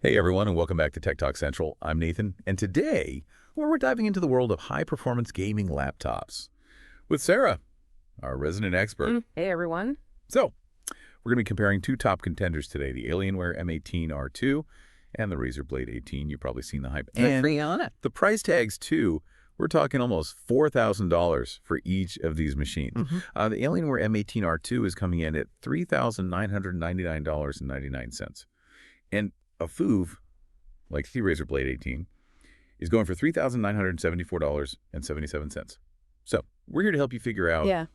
Hey everyone, and welcome back to Tech Talk Central. I'm Nathan, and today we're diving into the world of high-performance gaming laptops with Sarah, our resident expert. Hey, everyone. So, we're going to be comparing two top contenders today, the Alienware M18R2 and the Razer Blade 18. You've probably seen the hype. Good for And you on it. the price tags, too, we're talking almost $4,000 for each of these machines. The Alienware M18R2 is coming in at $3,999.99. And a FOV, like the Razer Blade 18, is going for $3,974.77. So we're here to help you figure out,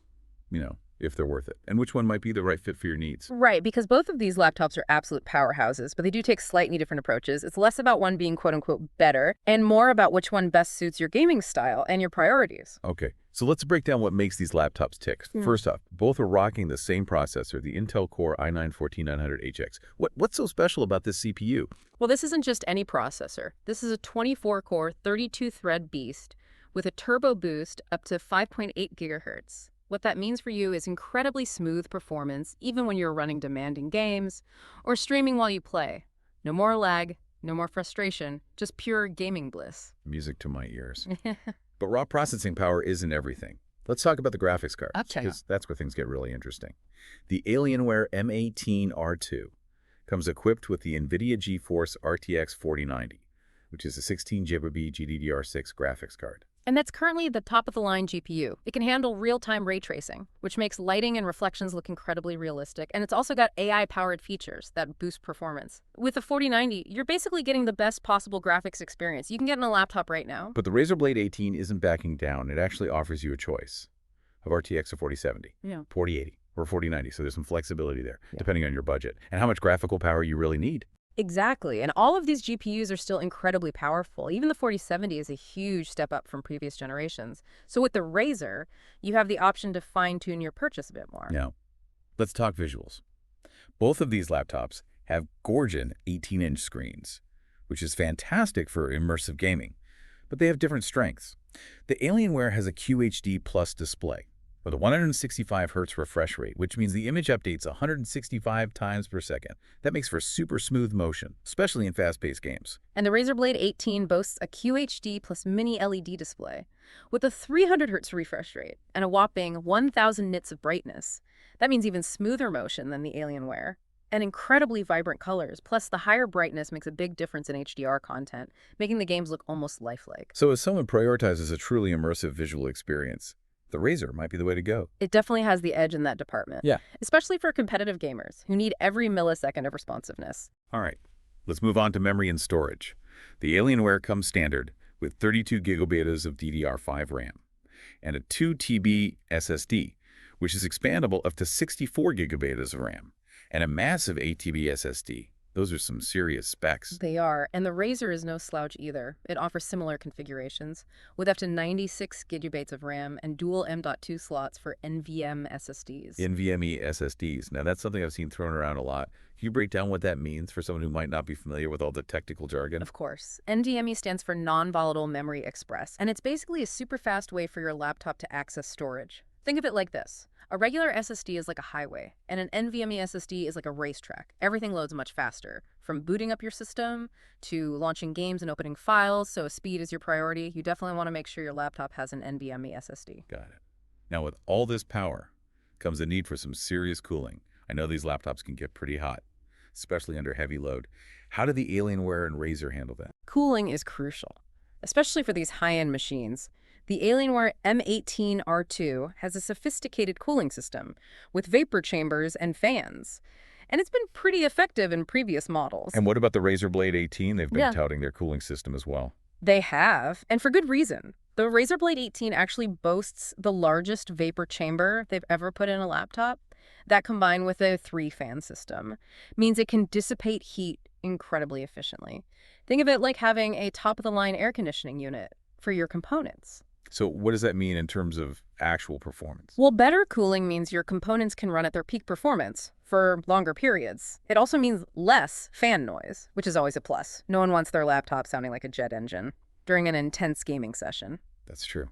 if they're worth it and which one might be the right fit for your needs. Right, because both of these laptops are absolute powerhouses, but they do take slightly different approaches. It's less about one being quote-unquote better and more about which one best suits your gaming style and your priorities. Okay, so let's break down what makes these laptops tick. First off, both are rocking the same processor, the Intel Core i9-14900HX. What's so special about this CPU? Well, this isn't just any processor. This is a 24-core, 32-thread beast with a turbo boost up to 5.8 gigahertz. What that means for you is incredibly smooth performance, even when you're running demanding games or streaming while you play. No more lag, no more frustration, just pure gaming bliss. Music to my ears. But raw processing power isn't everything. Let's talk about the graphics card, because that's where things get really interesting. The Alienware M18R2 comes equipped with the NVIDIA GeForce RTX 4090, which is a 16GB GDDR6 graphics card. And that's currently the top-of-the-line GPU. It can handle real-time ray tracing, which makes lighting and reflections look incredibly realistic. And it's also got AI-powered features that boost performance. With the 4090, you're basically getting the best possible graphics experience you can get in a laptop right now. But the Razer Blade 18 isn't backing down. It actually offers you a choice of RTX or 4070, 4080, or 4090. So there's some flexibility there, depending on your budget and how much graphical power you really need. Exactly, and all of these GPUs are still incredibly powerful. Even the 4070 is a huge step up from previous generations. So with the Razer, you have the option to fine-tune your purchase a bit more. Now, let's talk visuals. Both of these laptops have gorgeous 18-inch screens, which is fantastic for immersive gaming, but they have different strengths. The Alienware has a QHD Plus display with a 165 Hz refresh rate, which means the image updates 165 times per second. That makes for super smooth motion, especially in fast-paced games. And the Razer Blade 18 boasts a QHD plus mini LED display with a 300 Hz refresh rate and a whopping 1,000 nits of brightness. That means even smoother motion than the Alienware. And incredibly vibrant colors, plus the higher brightness makes a big difference in HDR content, making the games look almost lifelike. So as someone prioritizes a truly immersive visual experience, the Razer might be the way to go. It definitely has the edge in that department. Yeah. Especially for competitive gamers who need every millisecond of responsiveness. All right, let's move on to memory and storage. The Alienware comes standard with 32 gigabytes of DDR5 RAM and a 2 TB SSD, which is expandable up to 64 gigabytes of RAM, and a massive 8 TB SSD. Those are some serious specs. They are, and the Razer is no slouch either. It offers similar configurations, with up to 96 gigabytes of RAM and dual M.2 slots for NVMe SSDs. NVMe SSDs. Now, that's something I've seen thrown around a lot. Can you break down what that means for someone who might not be familiar with all the technical jargon? Of course. NVMe stands for Non-Volatile Memory Express, and it's basically a super fast way for your laptop to access storage. Think of it like this. A regular SSD is like a highway, and an NVMe SSD is like a racetrack. Everything loads much faster, from booting up your system to launching games and opening files, so speed is your priority. You definitely want to make sure your laptop has an NVMe SSD. Got it. Now, with all this power comes the need for some serious cooling. I know these laptops can get pretty hot, especially under heavy load. How do the Alienware and Razer handle that? Cooling is crucial, especially for these high-end machines. The Alienware M18R2 has a sophisticated cooling system with vapor chambers and fans. And it's been pretty effective in previous models. And what about the Razer Blade 18? They've been touting their cooling system as well. They have, and for good reason. The Razer Blade 18 actually boasts the largest vapor chamber they've ever put in a laptop. That, combined with a 3-fan system, means it can dissipate heat incredibly efficiently. Think of it like having a top-of-the-line air conditioning unit for your components. So what does that mean in terms of actual performance? Well, better cooling means your components can run at their peak performance for longer periods. It also means less fan noise, which is always a plus. No one wants their laptop sounding like a jet engine during an intense gaming session. That's true.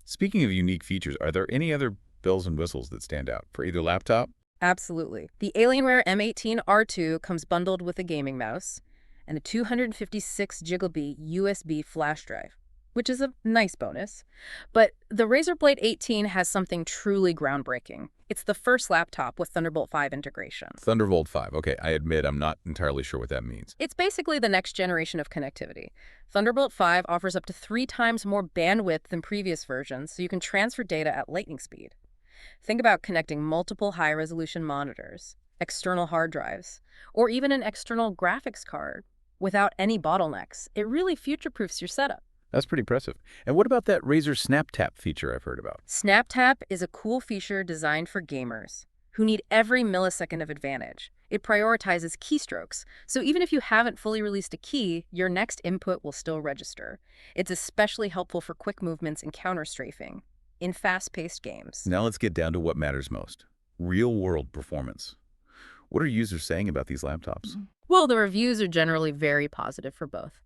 Speaking of unique features, are there any other bells and whistles that stand out for either laptop? Absolutely. The Alienware M18R2 comes bundled with a gaming mouse, and a 256 GB USB flash drive, which is a nice bonus. But the Razer Blade 18 has something truly groundbreaking. It's the first laptop with Thunderbolt 5 integration. Thunderbolt 5. Okay, I admit I'm not entirely sure what that means. It's basically the next generation of connectivity. Thunderbolt 5 offers up to 3 times more bandwidth than previous versions, so you can transfer data at lightning speed. Think about connecting multiple high-resolution monitors, external hard drives, or even an external graphics card without any bottlenecks. It really future-proofs your setup. That's pretty impressive. And what about that Razer SnapTap feature I've heard about? SnapTap is a cool feature designed for gamers who need every millisecond of advantage. It prioritizes keystrokes, so even if you haven't fully released a key, your next input will still register. It's especially helpful for quick movements and counter-strafing in fast-paced games. Now let's get down to what matters most. Real-world performance. What are users saying about these laptops? Well, the reviews are generally very positive for both.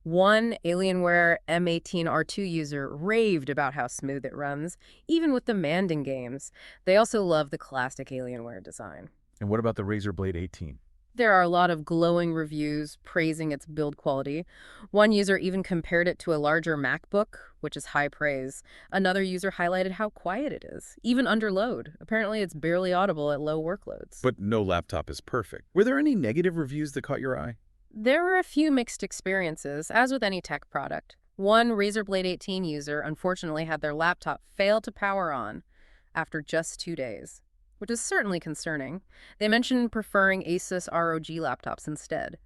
One Alienware M18R2 user raved about how smooth it runs, even with demanding games. They also love the classic Alienware design. And what about the Razer Blade 18? There are a lot of glowing reviews praising its build quality. One user even compared it to a larger MacBook, which is high praise. Another user highlighted how quiet it is, even under load. Apparently, it's barely audible at low workloads. But no laptop is perfect. Were there any negative reviews that caught your eye? There were a few mixed experiences, as with any tech product. One Razer Blade 18 user unfortunately had their laptop fail to power on after just 2 days, which is certainly concerning. They mentioned preferring Asus ROG laptops instead.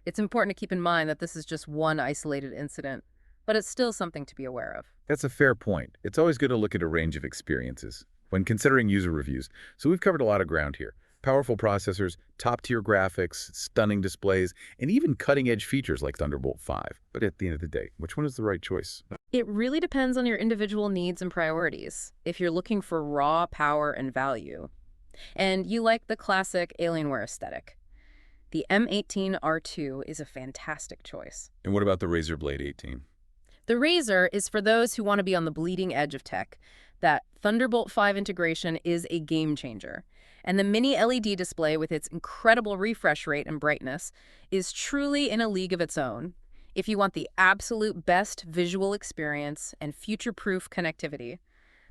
It's important to keep in mind that this is just one isolated incident, but it's still something to be aware of. That's a fair point. It's always good to look at a range of experiences when considering user reviews. So we've covered a lot of ground here. Powerful processors, top-tier graphics, stunning displays, and even cutting-edge features like Thunderbolt 5. But at the end of the day, which one is the right choice? It really depends on your individual needs and priorities. If you're looking for raw power and value, and you like the classic Alienware aesthetic, the M18R2 is a fantastic choice. And what about the Razer Blade 18? The Razer is for those who want to be on the bleeding edge of tech. That Thunderbolt 5 integration is a game changer. And the mini LED display with its incredible refresh rate and brightness is truly in a league of its own. If you want the absolute best visual experience and future-proof connectivity,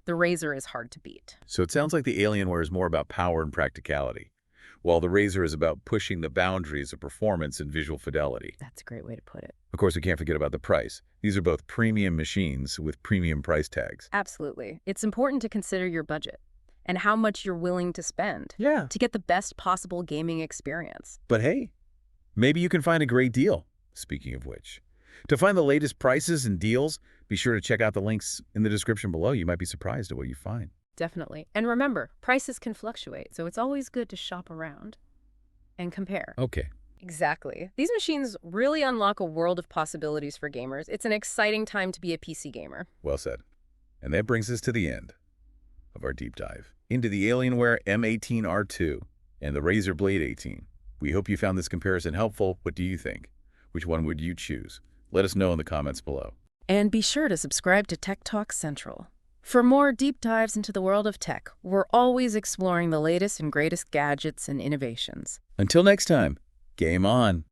the Razer is hard to beat. So it sounds like the Alienware is more about power and practicality, while the Razer is about pushing the boundaries of performance and visual fidelity. That's a great way to put it. Of course, we can't forget about the price. These are both premium machines with premium price tags. Absolutely. It's important to consider your budget and how much you're willing to spend to get the best possible gaming experience. But hey, maybe you can find a great deal. Speaking of which, to find the latest prices and deals, be sure to check out the links in the description below. You might be surprised at what you find. Definitely. And remember, prices can fluctuate, so it's always good to shop around and compare. Okay. Exactly. These machines really unlock a world of possibilities for gamers. It's an exciting time to be a PC gamer. Well said. And that brings us to the end of our deep dive into the Alienware M18R2 and the Razer Blade 18. We hope you found this comparison helpful. What do you think? Which one would you choose? Let us know in the comments below. And be sure to subscribe to Tech Talk Central. For more deep dives into the world of tech, we're always exploring the latest and greatest gadgets and innovations. Until next time, game on.